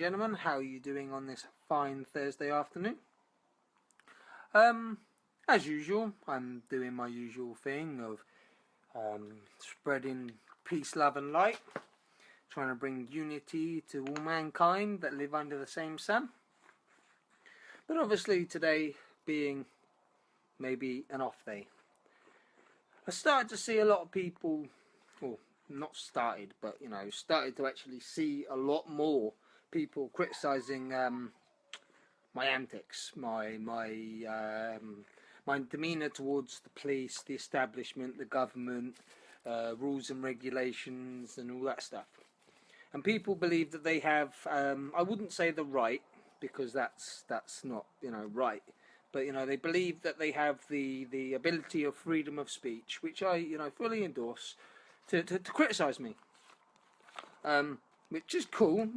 gentlemen, how are you doing on this fine Thursday afternoon? As usual, I'm doing my usual thing of spreading peace, love and light, trying to bring unity to all mankind that live under the same sun. But obviously today being maybe an off day, I started to see a lot of people, well, not started, but started to actually see a lot more people criticising my antics, my demeanour towards the police, the establishment, the government, rules and regulations, and all that stuff. And people believe that they have, I wouldn't say the right, because that's not right, but they believe that they have the ability of freedom of speech, which I fully endorse, to criticise me, which is cool.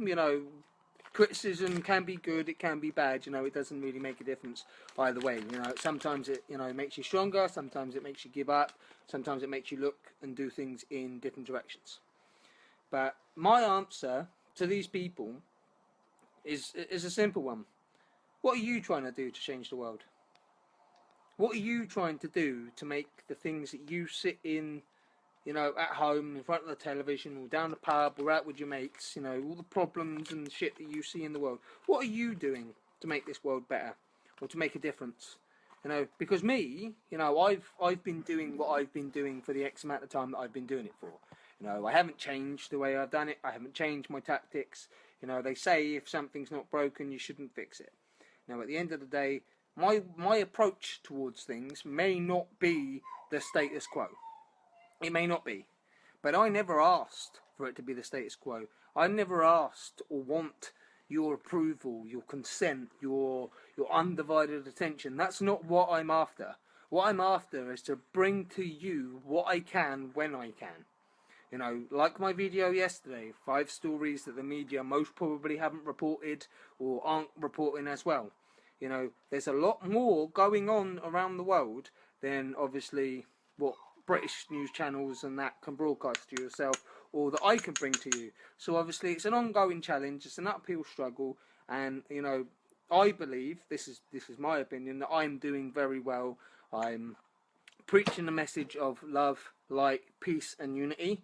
Criticism can be good, it can be bad. It doesn't really make a difference either way. Sometimes it makes you stronger, sometimes it makes you give up, sometimes it makes you look and do things in different directions. But my answer to these people is a simple one. What are you trying to do to change the world? What are you trying to do to make the things that you sit in, at home, in front of the television, or down the pub, or out with your mates, all the problems and shit that you see in the world, what are you doing to make this world better, or to make a difference? Because me, I've been doing what I've been doing for the X amount of time that I've been doing it for. I haven't changed the way I've done it, I haven't changed my tactics. They say if something's not broken, you shouldn't fix it. At the end of the day, my approach towards things may not be the status quo. It may not be. But I never asked for it to be the status quo. I never asked or want your approval, your consent, your undivided attention. That's not what I'm after. What I'm after is to bring to you what I can when I can. Like my video yesterday, 5 stories that the media most probably haven't reported or aren't reporting as well. There's a lot more going on around the world than obviously what British news channels and that can broadcast to yourself, or that I can bring to you. So obviously it's an ongoing challenge, it's an uphill struggle, and I believe, this is my opinion, that I'm doing very well. I'm preaching a message of love, light, peace and unity,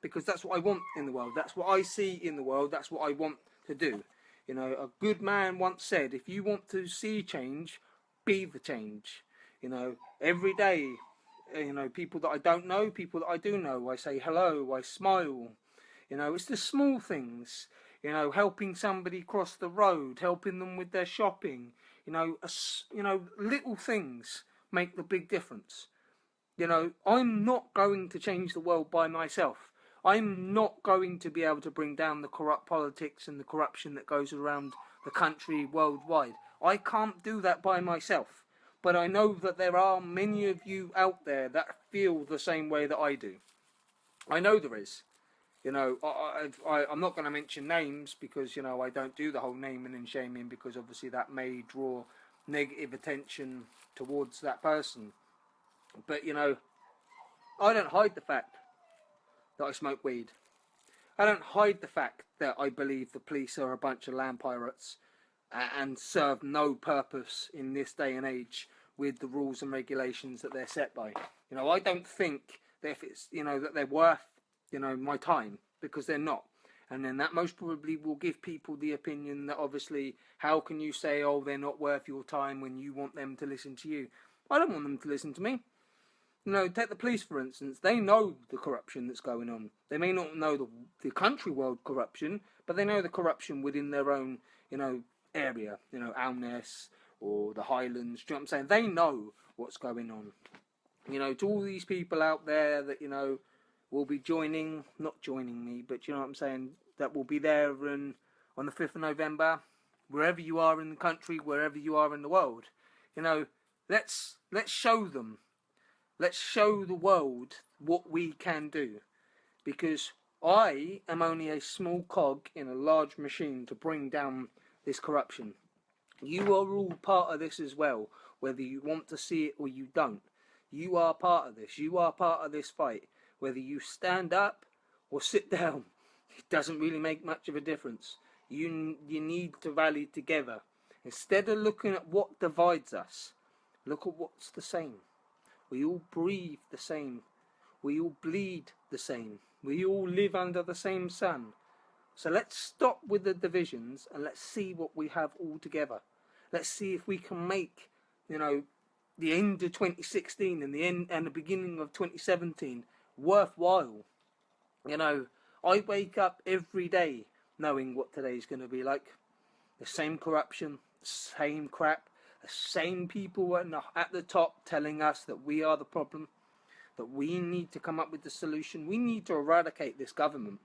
because that's what I want in the world, that's what I see in the world, that's what I want to do. A good man once said, if you want to see change, be the change. Every day, people that I don't know, people that I do know, I say hello, I smile. It's the small things, helping somebody cross the road, helping them with their shopping, little things make the big difference. I'm not going to change the world by myself. I'm not going to be able to bring down the corrupt politics and the corruption that goes around the country worldwide. I can't do that by myself. But I know that there are many of you out there that feel the same way that I do. I know there is. I'm not going to mention names because, I don't do the whole naming and shaming, because obviously that may draw negative attention towards that person. But, I don't hide the fact that I smoke weed. I don't hide the fact that I believe the police are a bunch of land pirates and serve no purpose in this day and age with the rules and regulations that they're set by. I don't think that if it's, that they're worth, my time, because they're not. And then that most probably will give people the opinion that obviously, how can you say, oh, they're not worth your time when you want them to listen to you? I don't want them to listen to me. Take the police for instance. They know the corruption that's going on. They may not know the country world corruption, but they know the corruption within their own, area. Alness or the Highlands. Do you know what I'm saying? They know what's going on. To all these people out there that will be not joining me, but you know what I'm saying, that will be there on the 5th of November, wherever you are in the country, wherever you are in the world. Let's show them. Let's show the world what we can do, because I am only a small cog in a large machine to bring down this corruption. You are all part of this as well, whether you want to see it or you don't. You are part of this. You are part of this fight. Whether you stand up or sit down, it doesn't really make much of a difference. You need to rally together. Instead of looking at what divides us, look at what's the same. We all breathe the same. We all bleed the same. We all live under the same sun. So let's stop with the divisions and let's see what we have all together. Let's see if we can make, the end of 2016 and the beginning of 2017 worthwhile. I wake up every day knowing what today's going to be like. The same corruption, the same crap, the same people at the top telling us that we are the problem, that we need to come up with the solution. We need to eradicate this government.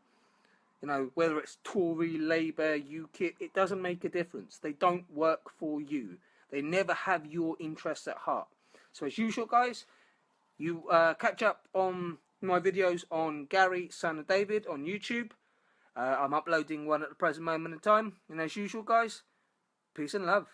Whether it's Tory, Labour, UKIP, it doesn't make a difference. They don't work for you. They never have your interests at heart. So as usual, guys, you catch up on my videos on Gary, son of David, on YouTube. I'm uploading one at the present moment in time. And as usual, guys, peace and love.